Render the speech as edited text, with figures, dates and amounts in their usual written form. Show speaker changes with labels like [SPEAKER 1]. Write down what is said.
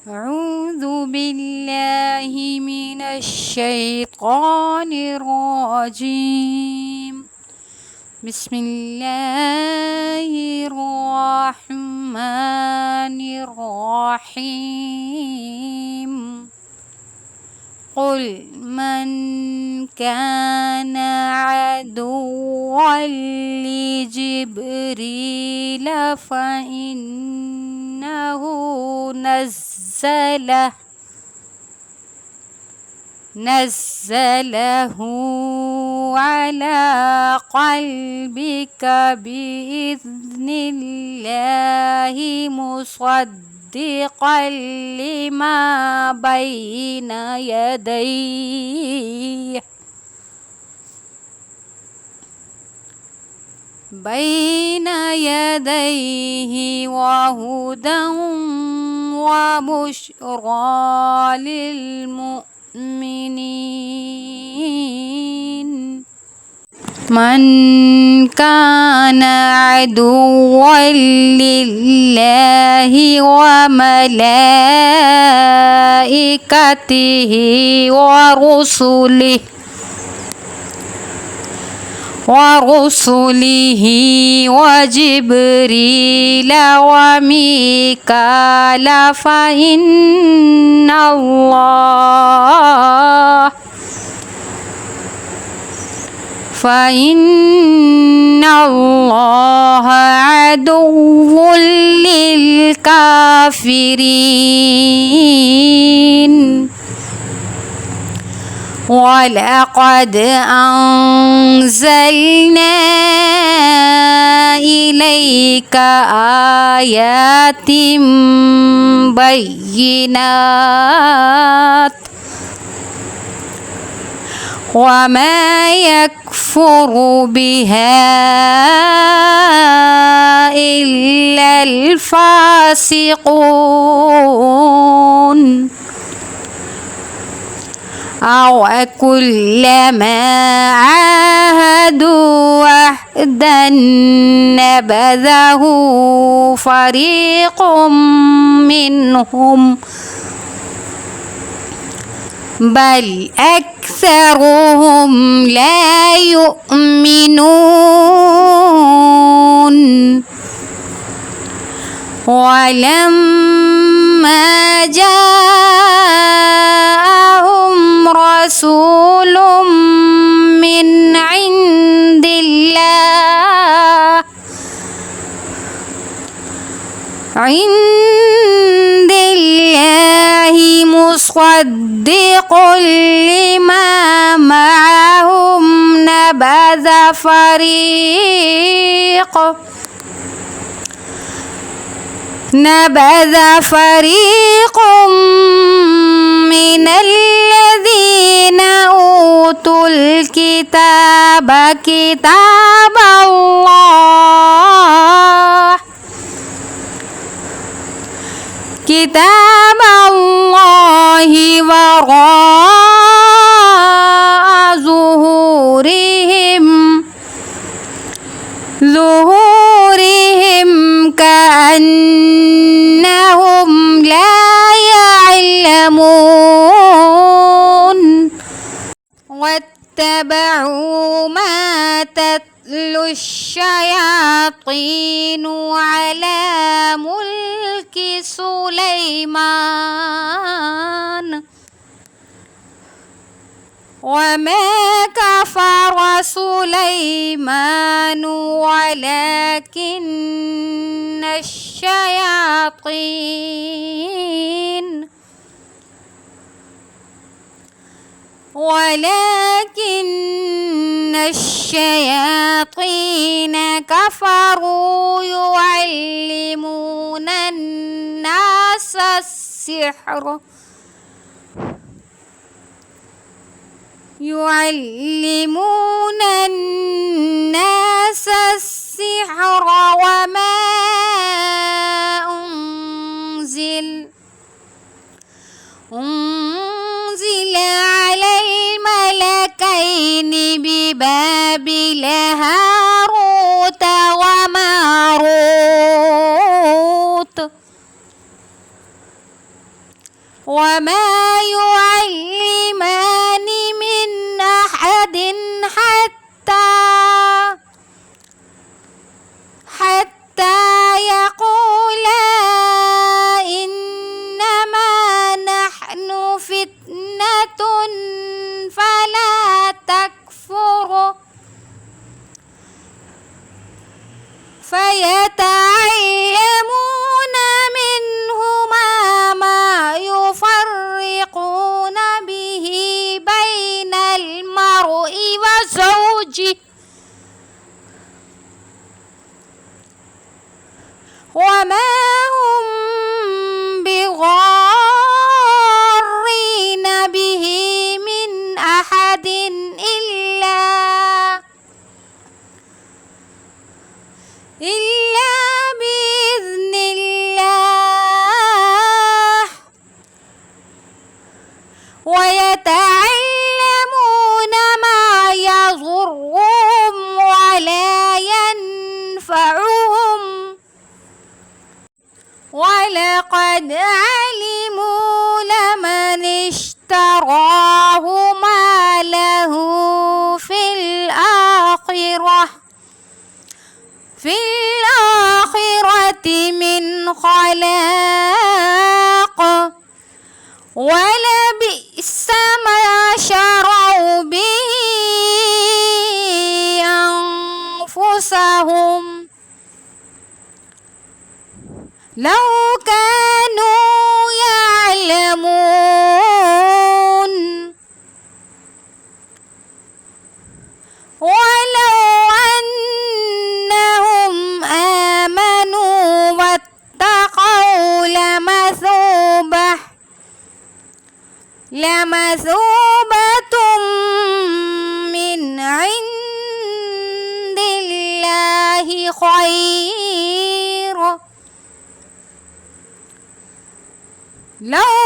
[SPEAKER 1] أعوذ بالله من الشيطان الرجيم. بسم الله الرحمن الرحيم. قل من كان عدوا لجبريل فإنه نزله على قلبك بإذن الله مصدقا لما بين يديه وهدى وبشرى للمؤمنين. من كان عدوا لله وملائكته ورسله وجبريل وميكال فإن الله عدو للكافرين. ولقد أنزلنا إليك آيات بينات وما يكفر بها إلا الفاسقون. أو كلما عاهدوا عهدا نبذه فريق منهم بل أكثرهم لا يؤمنون. ولما جاءهم رسول من عند الله مصدق لما معهم نبذ فريق من الذين أوتوا الكتاب كتاب الله وراء ظهورهم كأنهم لا يعلمون. واتبعوا ما تتلو الشياطين على ملك سليمان وما كفر سليمان ولكن الشياطين كفروا يعلمون الناس السحر وما أنزل على الملكين ببابل هاروت وماروت وما يعلمان من أحد حتى يقولا إنما نحن فتنة فلا تكفر فيتعلمون منهما ما يفرقون به بين المرء وزوجه وما هم بضارين به من أحد إلا بإذن الله ويتعلمون ما يضرهم ولا ينفعهم ولقد علموا لمن اشتراه ما له في الآخرة من خلاق ولبئس ما شروا به أنفسهم لو كانوا يعلمون ولو أنهم آمنوا واتقوا لمثوبة من عند الله خير لو